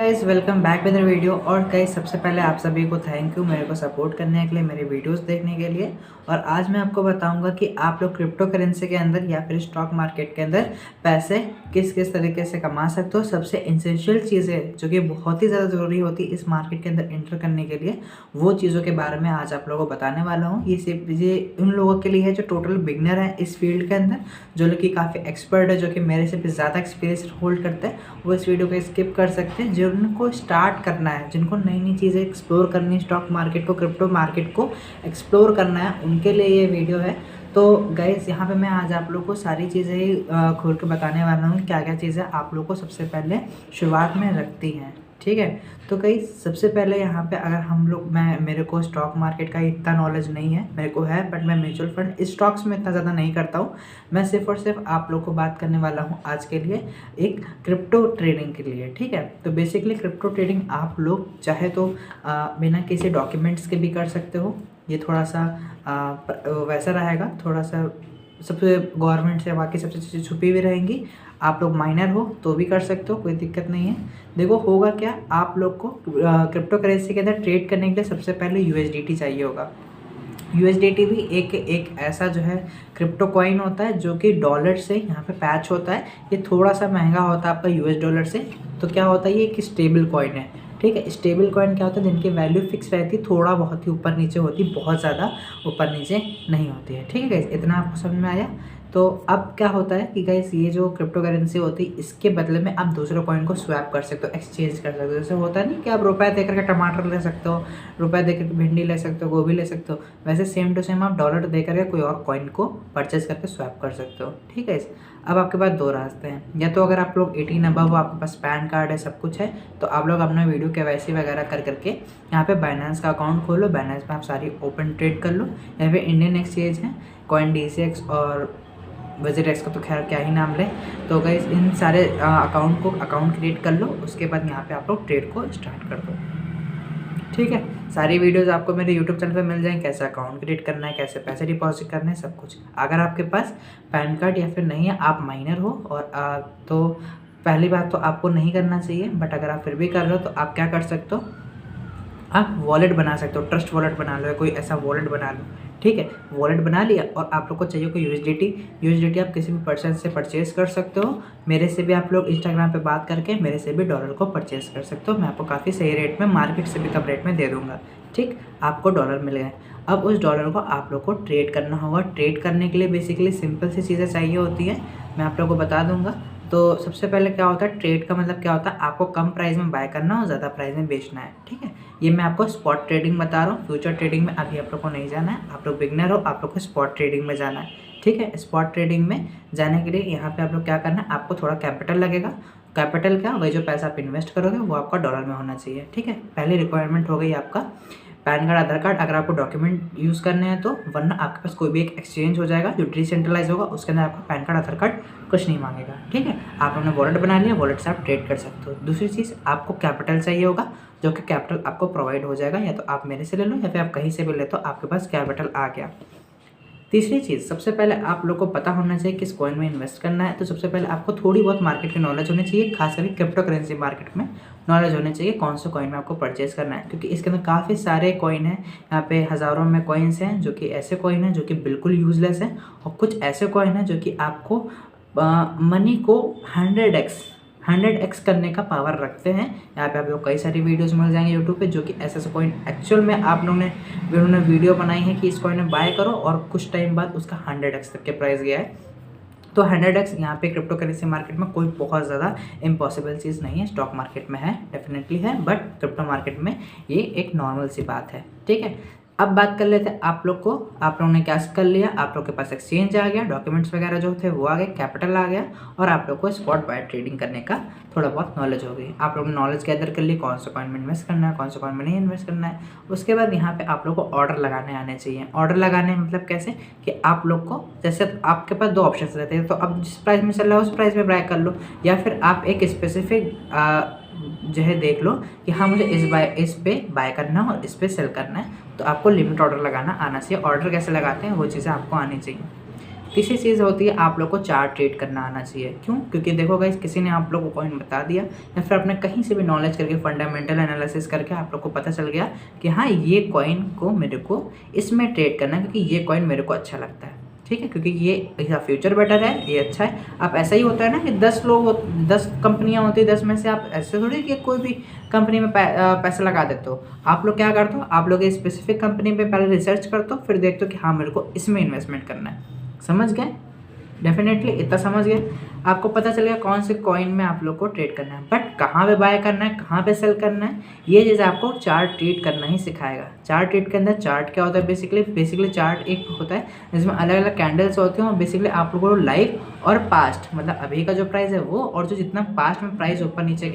Guys welcome back with video. और guys सबसे पहले आप सभी को थैंक यू मेरे को सपोर्ट करने के लिए, मेरे वीडियोस देखने के लिए। और आज मैं आपको बताऊंगा कि आप लोग क्रिप्टो करेंसी के अंदर या फिर स्टॉक मार्केट के अंदर पैसे किस किस तरीके से कमा सकते हो। सबसे इंसेंशियल चीज़ें जो कि बहुत ही ज़्यादा ज़रूरी होती है इस मार्केट के अंदर एंटर करने के लिए, वो चीज़ों के बारे में आज आप लोगों को बताने वाला हूँ। ये सिर्फ ये उन लोगों के लिए है जो टोटल बिगनर है इस फील्ड के अंदर, जो लोग कि काफ़ी एक्सपर्ट है, जो कि मेरे से भी ज़्यादा एक्सपीरियंस होल्ड करते हैं, वो इस वीडियो को स्किप कर सकते हैं। जिनको स्टार्ट करना है, जिनको नई नई चीज़ें एक्सप्लोर करनी है, स्टॉक मार्केट को, क्रिप्टो मार्केट को एक्सप्लोर करना है, उनके लिए ये वीडियो है। तो गाइस यहाँ पे मैं आज आप लोग को सारी चीज़ें खोल के बताने वाला हूँ, क्या क्या चीज़ें आप लोग को सबसे पहले शुरुआत में रखती हैं। ठीक है, तो गाइस सबसे पहले यहाँ पे अगर हम लोग मेरे को स्टॉक मार्केट का इतना नॉलेज नहीं है, मेरे को है बट मैं म्यूचुअल फंड स्टॉक्स में इतना ज़्यादा नहीं करता हूँ। मैं सिर्फ और सिर्फ आप लोग को बात करने वाला हूँ आज के लिए एक क्रिप्टो ट्रेडिंग के लिए। ठीक है, तो बेसिकली क्रिप्टो ट्रेडिंग आप लोग चाहे तो बिना किसी डॉक्यूमेंट्स के भी कर सकते हो। ये थोड़ा सा वैसा रहेगा, थोड़ा सा सबसे गवर्नमेंट से बाकी सबसे चीज़ें छुपी हुई रहेंगी। आप लोग माइनर हो तो भी कर सकते हो, कोई दिक्कत नहीं है। देखो होगा क्या, आप लोग को क्रिप्टो करेंसी के अंदर ट्रेड करने के लिए सबसे पहले यूएसडीटी चाहिए होगा। यूएसडीटी भी एक ऐसा जो है क्रिप्टो कॉइन होता है जो कि डॉलर से यहाँ पे पैच होता है। ये थोड़ा सा महंगा होता है आपका यूएस डॉलर से। तो क्या होता है, ये एक स्टेबल कॉइन है। ठीक है, स्टेबल कॉइन क्या होता है, जिनकी वैल्यू फिक्स रहती है, थोड़ा बहुत ही ऊपर नीचे होती, बहुत ज़्यादा ऊपर नीचे नहीं होती है। ठीक है गाइस, इतना आपको समझ में आया। तो अब क्या होता है कि गाइस ये जो क्रिप्टो करेंसी होती है, इसके बदले में आप दूसरे कॉइन को स्वैप कर सकते हो, एक्सचेंज कर सकते हो। जैसे होता है नहीं कि आप रुपए दे करके टमाटर ले सकते हो, रुपए दे करके भिंडी ले सकते हो, गोभी ले सकते हो, वैसे सेम टू सेम आप डॉलर दे करके कोई और कॉइन को परचेज करके स्वैप कर सकते हो। ठीक है, अब आपके पास दो रास्ते हैं। या तो अगर आप लोग 18 अबव हो, आपके पास पैन कार्ड है, सब कुछ है, तो आप लोग अपना वीडियो KYC वगैरह कर करके यहाँ पे बाइनेंस का अकाउंट खोलो, बाइनेंस में आप सारी ओपन ट्रेड कर लो। या फिर इंडियन एक्सचेंज है, CoinDCX और WZX का तो खैर क्या ही नाम ले। तो गाइस इन सारे अकाउंट क्रिएट कर लो, उसके बाद यहाँ पे आप लोग ट्रेड को स्टार्ट कर दो। ठीक है, सारी वीडियोस आपको मेरे यूट्यूब चैनल पे मिल जाएंगे, कैसे अकाउंट क्रिएट करना है, कैसे पैसे डिपॉजिट करने हैं, सब कुछ। अगर आपके पास पैन कार्ड या फिर नहीं है, आप माइनर हो और तो पहली बात तो आपको नहीं करना चाहिए। बट अगर आप फिर भी कर रहे हो तो आप क्या कर सकते हो, आप वॉलेट बना सकते हो, ट्रस्ट वॉलेट बना लो या कोई ऐसा वॉलेट बना लो। ठीक है, वॉलेट बना लिया और आप लोग को चाहिए कोई यूएसडीटी आप किसी भी पर्सन से परचेज कर सकते हो। मेरे से भी आप लोग इंस्टाग्राम पे बात करके मेरे से भी डॉलर को परचेज कर सकते हो। मैं आपको काफ़ी सही रेट में, मार्केट से भी कम रेट में दे दूँगा। ठीक, आपको डॉलर मिल गए। अब उस डॉलर को आप लोग को ट्रेड करना होगा। ट्रेड करने के लिए बेसिकली सिंपल सी चीज़ें चाहिए होती है, मैं आप लोग को बता दूँगा। तो सबसे पहले क्या होता है, ट्रेड का मतलब क्या होता है, आपको कम प्राइस में बाय करना और ज़्यादा प्राइस में बेचना है। ठीक है, ये मैं आपको स्पॉट ट्रेडिंग बता रहा हूँ। फ्यूचर ट्रेडिंग में अभी आप लोग को नहीं जाना है, आप लोग बिगनर हो, आप लोग को स्पॉट ट्रेडिंग में जाना है। ठीक है, स्पॉट ट्रेडिंग में जाने के लिए यहाँ पे आप लोग क्या करना है, आपको थोड़ा कैपिटल लगेगा। कैपिटल क्या, वही जो पैसा आप इन्वेस्ट करोगे वो आपका डॉलर में होना चाहिए। ठीक है, पहली रिक्वायरमेंट हो गई आपका पैन कार्ड, आधार कार्ड, अगर आपको डॉक्यूमेंट यूज़ करने हैं तो, वरना आपके पास कोई भी एक एक्सचेंज हो जाएगा जो डिसेंट्रलाइज होगा, उसके अंदर आपका पैन कार्ड, आधार कार्ड कुछ नहीं मांगेगा। ठीक है, आपने वॉलेट बना लिया, वॉलेट से आप ट्रेड कर सकते हो। दूसरी चीज़, आपको कैपिटल चाहिए होगा, जो कि कैपिटल आपको प्रोवाइड हो जाएगा, या तो आप मेरे से ले लो या फिर आप कहीं से भी ले, तो आपके पास कैपिटल आ गया। तीसरी चीज़, सबसे पहले आप लोग को पता होना चाहिए किस कॉइन में इन्वेस्ट करना है। तो सबसे पहले आपको थोड़ी बहुत मार्केट की नॉलेज होनी चाहिए, खास करके क्रिप्टो करेंसी मार्केट में नॉलेज होनी चाहिए, कौन सा कॉइन में आपको परचेज करना है। क्योंकि इसके अंदर काफ़ी सारे कॉइन हैं, यहाँ पे हज़ारों में कॉइन्स हैं, जो कि ऐसे कॉइन हैं जो कि बिल्कुल यूजलेस हैं, और कुछ ऐसे कॉइन हैं जो कि आपको मनी को 100x करने का पावर रखते हैं। यहाँ पे आप लोग कई सारी वीडियोस मिल जाएंगे यूट्यूब पे, जो कि ऐसे कॉइन एक्चुअल में आप लोगों ने उन्होंने वीडियो बनाई है कि इस कॉइन में बाय करो, और कुछ टाइम बाद उसका 100x तक के प्राइस गया है। तो 100x यहाँ पे क्रिप्टो करेंसी मार्केट में कोई बहुत ज़्यादा इम्पॉसिबल चीज़ नहीं है। स्टॉक मार्केट में है, डेफिनेटली है, बट क्रिप्टो मार्केट में ये एक नॉर्मल सी बात है। ठीक है, अब बात कर लेते हैं आप लोग को। आप लोगों ने क्या कर लिया, आप लोग के पास एक्सचेंज आ गया, डॉक्यूमेंट्स वगैरह जो थे वो आ गए, कैपिटल आ गया, और आप लोग को स्पॉट बाय ट्रेडिंग करने का थोड़ा बहुत नॉलेज हो गई। आप लोग ने नॉलेज गैदर कर ली, कौन सा कॉइन में इन्वेस्ट करना है, कौन सा कॉइन में नहीं इन्वेस्ट करना है। उसके बाद यहाँ पे आप लोग को ऑर्डर लगाने आने चाहिए। ऑर्डर लगाने मतलब कैसे, कि आप लोग को जैसे आपके पास दो ऑप्शन रहते हैं, तो अब जिस प्राइस में चल रहा है उस प्राइस में बाय कर लो, या फिर आप एक स्पेसिफिक जो है देख लो कि हाँ मुझे इस पे बाय करना है और इस पे सेल करना है, तो आपको लिमिट ऑर्डर लगाना आना चाहिए। ऑर्डर कैसे लगाते हैं वो चीज़ें आपको आनी चाहिए। तीसरी चीज़ होती है आप लोग को चार्ट ट्रेड करना आना चाहिए। क्यों? क्योंकि देखो गाइस, किसी ने आप लोग को कॉइन बता दिया या फिर आपने कहीं से भी नॉलेज करके फंडामेंटल एनालिसिस करके आप लोग को पता चल गया कि हाँ, ये कॉइन को मेरे को इसमें ट्रेड करना है क्योंकि ये कॉइन मेरे को अच्छा लगता है। ठीक है, क्योंकि ये इसका फ्यूचर बेटर है, ये अच्छा है। आप ऐसा ही होता है ना कि 10 कंपनियां होती है, 10 में से आप ऐसे थोड़ी कि कोई भी कंपनी में पैसा लगा देते हो। आप लोग क्या करते हो, आप लोग स्पेसिफिक कंपनी पे पहले रिसर्च करते हो, फिर देखते हो कि हाँ, मेरे को इसमें इन्वेस्टमेंट करना है। समझ गए? डेफिनेटली इतना समझ गए। आपको पता चल गया कौन से कॉइन में आप लोग को ट्रेड करना है, बट कहाँ पे बाय करना है, कहाँ पे सेल करना है, ये चीज़ आपको चार्ट ट्रेड करना ही सिखाएगा। चार्ट ट्रेड के अंदर चार्ट क्या होता है, बेसिकली चार्ट एक होता है जिसमें अलग अलग कैंडल्स होते हैं और बेसिकली आप लोगों को लाइव और पास्ट, मतलब अभी का जो प्राइस है वो, और जो जितना पास्ट में प्राइस ऊपर नीचे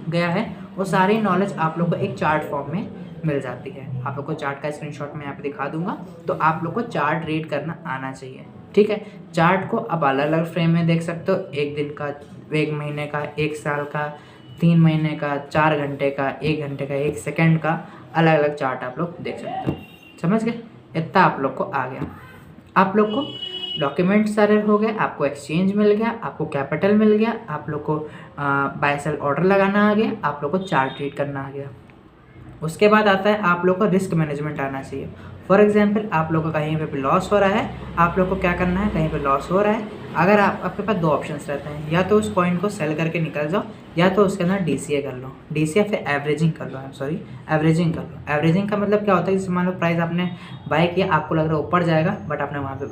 गया है वो सारी नॉलेज आप लोग को एक चार्ट फॉर्म में मिल जाती है। आप लोग को चार्ट का स्क्रीनशॉट मैं यहाँ पे दिखा दूंगा, तो आप लोग को चार्ट रीड करना आना चाहिए। ठीक है, चार्ट को आप अलग अलग फ्रेम में देख सकते हो, एक दिन का, एक महीने का, एक साल का, 3 महीने का, 4 घंटे का, 1 घंटे का, 1 सेकेंड का, अलग अलग चार्ट आप लोग देख सकते हो। समझ गए? इतना आप लोग को आ गया। आप लोग को डॉक्यूमेंट सारे हो गए, आपको एक्सचेंज मिल गया, आपको कैपिटल मिल गया, आप लोग को बाय सेल ऑर्डर लगाना आ गया, आप लोग को चार्ट रीड करना आ गया। उसके बाद आता है आप लोग को रिस्क मैनेजमेंट आना चाहिए। फॉर एग्जांपल, आप लोग को कहीं पे भी लॉस हो रहा है, आप लोग को क्या करना है, कहीं पे लॉस हो रहा है, अगर आपके पास 2 ऑप्शंस रहते हैं, या तो उस कॉइन को सेल करके निकल जाओ, या तो उसके अंदर DCA कर लो, DCA फिर एवरेजिंग कर लो, एवरेजिंग कर लो। एवरेजिंग का मतलब क्या होता है, जैसे मान लो प्राइस आपने बाय किया, आपको लग रहा है ऊपर जाएगा, बट आपने वहाँ पे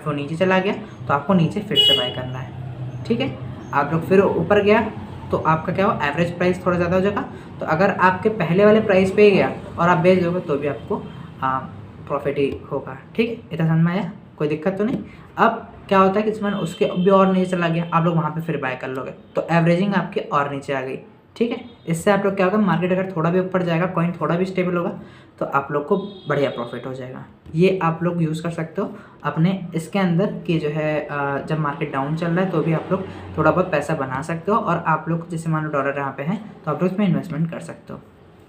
वो नीचे चला गया, तो आपको नीचे फिर से बाय करना है। ठीक है, आप लोग फिर ऊपर गया तो आपका क्या हो, एवरेज प्राइस थोड़ा ज़्यादा हो जाएगा। तो अगर आपके पहले वाले प्राइस पे ही गया और आप बेच दोगे तो भी आपको प्रॉफिट ही होगा। ठीक है, इतना समझ में आया? कोई दिक्कत तो नहीं। अब क्या होता है कि इसमें उसके भी और नीचे चला गया, आप लोग वहाँ पे फिर बाय कर लोगे, तो एवरेजिंग आपकी और नीचे आ गई। ठीक है, इससे आप लोग क्या होगा, मार्केट अगर थोड़ा भी ऊपर जाएगा, कॉइन थोड़ा भी स्टेबल होगा, तो आप लोग को बढ़िया प्रॉफिट हो जाएगा। ये आप लोग यूज़ कर सकते हो अपने इसके अंदर कि जो है जब मार्केट डाउन चल रहा है तो भी आप लोग थोड़ा बहुत पैसा बना सकते हो, और आप लोग जैसे मान लो डॉलर यहाँ पे हैं तो आप लोग इसमें इन्वेस्टमेंट कर सकते हो।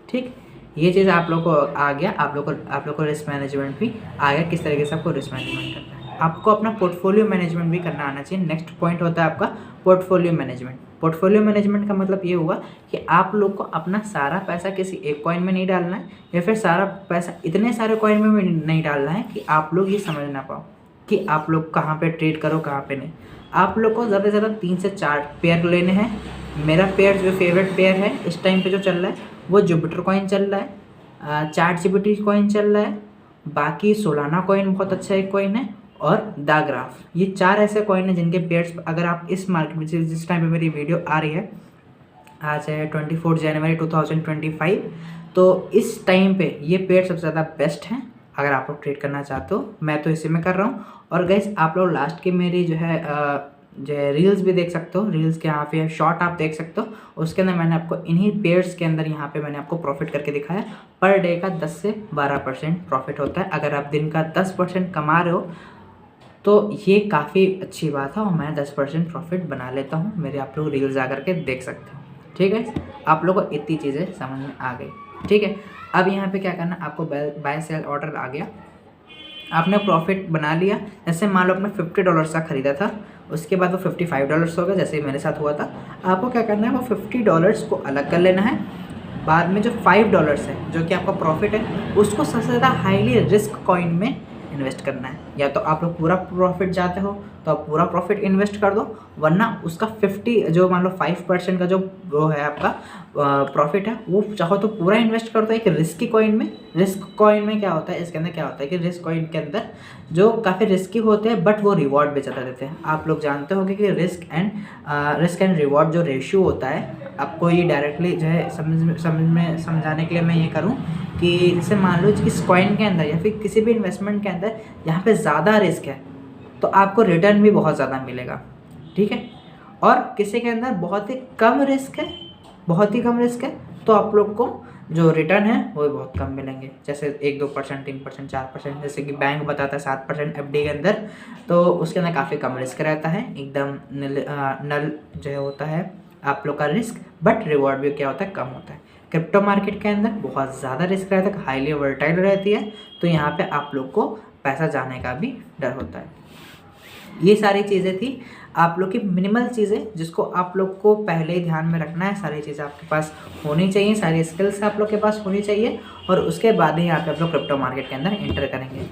ठीक, ये चीज़ आप लोग को आ गया। आप लोग को रिस्क मैनेजमेंट भी आ गया, किस तरीके से आपको रिस्क मैनेजमेंट करना है। आपको अपना पोर्टफोलियो मैनेजमेंट भी करना आना चाहिए। नेक्स्ट पॉइंट होता है आपका पोर्टफोलियो मैनेजमेंट। पोर्टफोलियो मैनेजमेंट का मतलब ये हुआ कि आप लोग को अपना सारा पैसा किसी एक कॉइन में नहीं डालना है, या फिर सारा पैसा इतने सारे कॉइन में भी नहीं डालना है कि आप लोग ये समझ ना पाओ कि आप लोग कहाँ पे ट्रेड करो, कहाँ पे नहीं। आप लोग को ज़्यादा से ज़्यादा 3 से 4 पेयर लेने हैं। मेरा पेयर जो फेवरेट पेयर है इस टाइम पे जो चल रहा है वो जुपिटर कॉइन चल रहा है, ChatGPT कॉइन चल रहा है, बाकी सोलाना कॉइन बहुत अच्छा एक कॉइन है, और द ग्राफ। ये 4 ऐसे कॉइन हैं जिनके पेयर्स अगर आप इस मार्केट में, जिस टाइम पे मेरी वीडियो आ रही है, आज है 24 जनवरी 2025, तो इस टाइम पे ये पेयर सबसे ज़्यादा बेस्ट हैं अगर आप लोग ट्रेड करना चाहते हो। मैं तो इसी में कर रहा हूँ। और गाइस, आप लोग लास्ट के मेरी जो है रील्स भी देख सकते हो। रील्स के यहाँ पे शॉर्ट आप देख सकते हो, उसके अंदर मैंने आपको इन्हीं पेयर्स के अंदर यहाँ पे मैंने आपको प्रॉफिट करके दिखाया। पर डे का 10 से 12% प्रॉफिट होता है। अगर आप दिन का 10% कमा रहे हो तो ये काफ़ी अच्छी बात है, और मैं 10% प्रॉफिट बना लेता हूँ। मेरे आप लोग रील्स जा करके देख सकते हो। ठीक है, आप लोगों को इतनी चीज़ें समझ में आ गई। ठीक है, अब यहाँ पे क्या करना, आपको बाय सेल ऑर्डर आ गया, आपने प्रॉफिट बना लिया। जैसे मान लो आपने $50 का ख़रीदा था, उसके बाद वो $55 हो गया, जैसे मेरे साथ हुआ था। आपको क्या करना है, वो $50 को अलग कर लेना है। बाद में जो $5 है जो कि आपका प्रॉफिट है, उसको सबसे ज़्यादा हाईली रिस्क कॉइन में इन्वेस्ट करना है। या तो आप लोग पूरा प्रॉफिट चाहते हो तो आप पूरा प्रॉफिट इन्वेस्ट कर दो, वरना उसका 50 जो मान लो 5% का जो वो है आपका प्रॉफिट है, वो चाहो तो पूरा इन्वेस्ट कर दो एक रिस्की कॉइन में। रिस्क कॉइन में क्या होता है, इसके अंदर क्या होता है कि रिस्क कॉइन के अंदर जो काफ़ी रिस्की होते हैं बट वो रिवॉर्ड भी ज़्यादा देते हैं। आप लोग जानते होंगे कि रिस्क एंड रिवॉर्ड जो रेशियो होता है, आपको ये डायरेक्टली जो है समझाने के लिए मैं ये करूँ कि जैसे मान लो इस कॉइन के अंदर या फिर किसी भी इन्वेस्टमेंट के अंदर यहाँ पे ज़्यादा रिस्क है तो आपको रिटर्न भी बहुत ज़्यादा मिलेगा। ठीक है, और किसी के अंदर बहुत ही कम रिस्क है, बहुत ही कम रिस्क है, तो आप लोग को जो रिटर्न है वो बहुत कम मिलेंगे। जैसे 1-2%, 3%, 4%, जैसे कि बैंक बताता है 7% FD के अंदर, तो उसके अंदर काफ़ी कम रिस्क रहता है, एकदम नल जो होता है आप लोग का रिस्क, बट रिवॉर्ड भी क्या होता है, कम होता है। क्रिप्टो मार्केट के अंदर बहुत ज़्यादा रिस्क रहता है, हाईली वर्टाइल रहती है, तो यहाँ पे आप लोग को पैसा जाने का भी डर होता है। ये सारी चीज़ें थी आप लोग की मिनिमल चीज़ें जिसको आप लोग को पहले ही ध्यान में रखना है। सारी चीज़ें आपके पास होनी चाहिए, सारी स्किल्स आप लोग के पास होनी चाहिए और उसके बाद ही आप लोग क्रिप्टो मार्केट के अंदर एंटर करेंगे।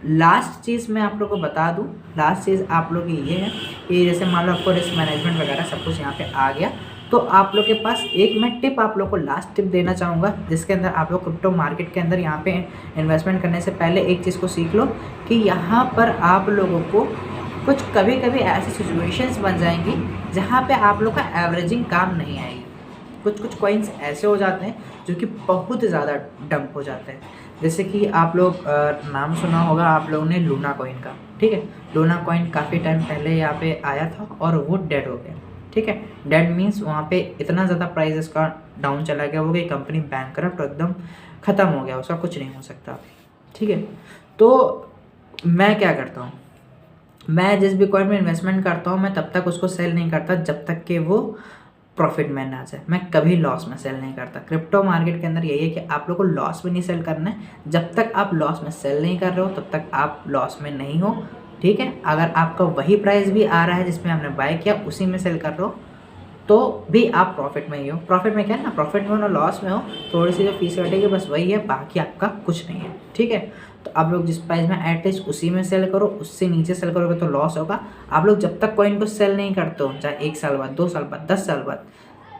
लास्ट चीज़ मैं आप लोग को बता दूं, लास्ट चीज़ आप लोग की ये है कि जैसे मान लो आपको रिस्क मैनेजमेंट वगैरह सब कुछ यहाँ पे आ गया, तो आप लोग के पास एक मैं टिप आप लोग को लास्ट टिप देना चाहूँगा जिसके अंदर आप लोग क्रिप्टो मार्केट के अंदर यहाँ पे इन्वेस्टमेंट करने से पहले एक चीज़ को सीख लो कि यहाँ पर आप लोगों को कुछ कभी कभी ऐसी सिचुएशंस बन जाएंगी जहाँ पे आप लोग का एवरेजिंग काम नहीं आएगी। कुछ कुछ कॉइन्स ऐसे हो जाते हैं जो कि बहुत ज़्यादा डंप हो जाते हैं। जैसे कि आप लोग नाम सुना होगा आप लोगों ने लूना कॉइन का, ठीक है। लूना कॉइन काफ़ी टाइम पहले यहाँ पे आया था और वो डेड हो गया, ठीक है। डेड मीन्स वहाँ पे इतना ज़्यादा प्राइस इसका डाउन चला गया, वो गई कंपनी बैंकरप्ट, एकदम ख़त्म हो गया, उसका कुछ नहीं हो सकता, ठीक है। तो मैं क्या करता हूँ, मैं जिस भी कॉइन में इन्वेस्टमेंट करता हूँ मैं तब तक उसको सेल नहीं करता जब तक कि वो प्रॉफिट में ना जाए। मैं कभी लॉस में सेल नहीं करता। क्रिप्टो मार्केट के अंदर यही है कि आप लोग को लॉस में नहीं सेल करना है। जब तक आप लॉस में सेल नहीं कर रहे हो तब तक आप लॉस में नहीं हो, ठीक है। अगर आपका वही प्राइस भी आ रहा है जिसमें आपने बाय किया उसी में सेल कर रहे हो तो भी आप प्रॉफिट में ही हो। प्रॉफिट में क्या है ना, प्रॉफिट में हो ना लॉस में हो, थोड़ी सी जो फीस कटेगी बस वही है, बाकी आपका कुछ नहीं है, ठीक है। तो आप लोग जिस प्राइस में एटलीस्ट उसी में सेल करो, उससे नीचे सेल करोगे तो लॉस होगा। आप लोग जब तक कॉइन को सेल नहीं करते हो, चाहे 1 साल बाद, 2 साल बाद, 10 साल बाद,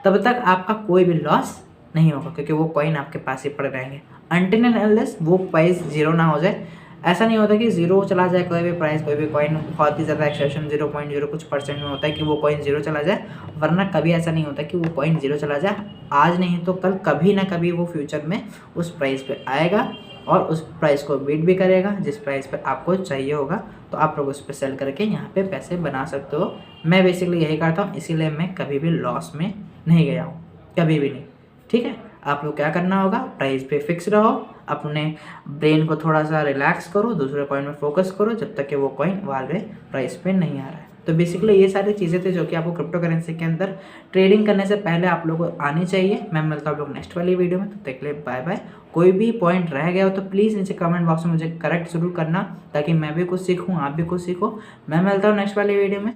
तब तक आपका कोई भी लॉस नहीं होगा क्योंकि वो कॉइन आपके पास ही पड़े रहेंगे अनटिल एंड अनलेस वो प्राइस जीरो ना हो जाए। ऐसा नहीं होता कि जीरो चला जाए कोई भी प्राइस, कोई भी कॉइन, बहुत ही ज़्यादा एक्सेप्शन 0.0 कुछ % में होता है कि वो कॉइन जीरो चला जाए, वरना कभी ऐसा नहीं होता कि वो कॉइन जीरो चला जाए। आज नहीं तो कल कभी ना कभी वो फ्यूचर में उस प्राइस पे आएगा और उस प्राइस को बीट भी करेगा जिस प्राइस पे आपको चाहिए होगा, तो आप लोग उस पर सेल करके यहाँ पे पैसे बना सकते हो। मैं बेसिकली यही करता हूँ, इसीलिए मैं कभी भी लॉस में नहीं गया हूँ, कभी भी नहीं, ठीक है। आप लोग क्या करना होगा, प्राइस पे फिक्स रहो, अपने ब्रेन को थोड़ा सा रिलैक्स करो, दूसरे कॉइन में फोकस करो जब तक कि वो कॉइन वाले प्राइस पे नहीं आ रहा है। तो बेसिकली ये सारी चीज़ें थी जो कि आपको क्रिप्टो करेंसी के अंदर ट्रेडिंग करने से पहले आप लोगों को आनी चाहिए। मैं मिलता हूँ आप लोग नेक्स्ट वाली वीडियो में, तब तक के लिए बाय बाय। कोई भी पॉइंट रह गया हो तो प्लीज़ नीचे कमेंट बॉक्स में मुझे करेक्ट जरूर करना ताकि मैं भी कुछ सीखूँ, आप भी कुछ सीखो। मैं मिलता हूँ नेक्स्ट वाली वीडियो में।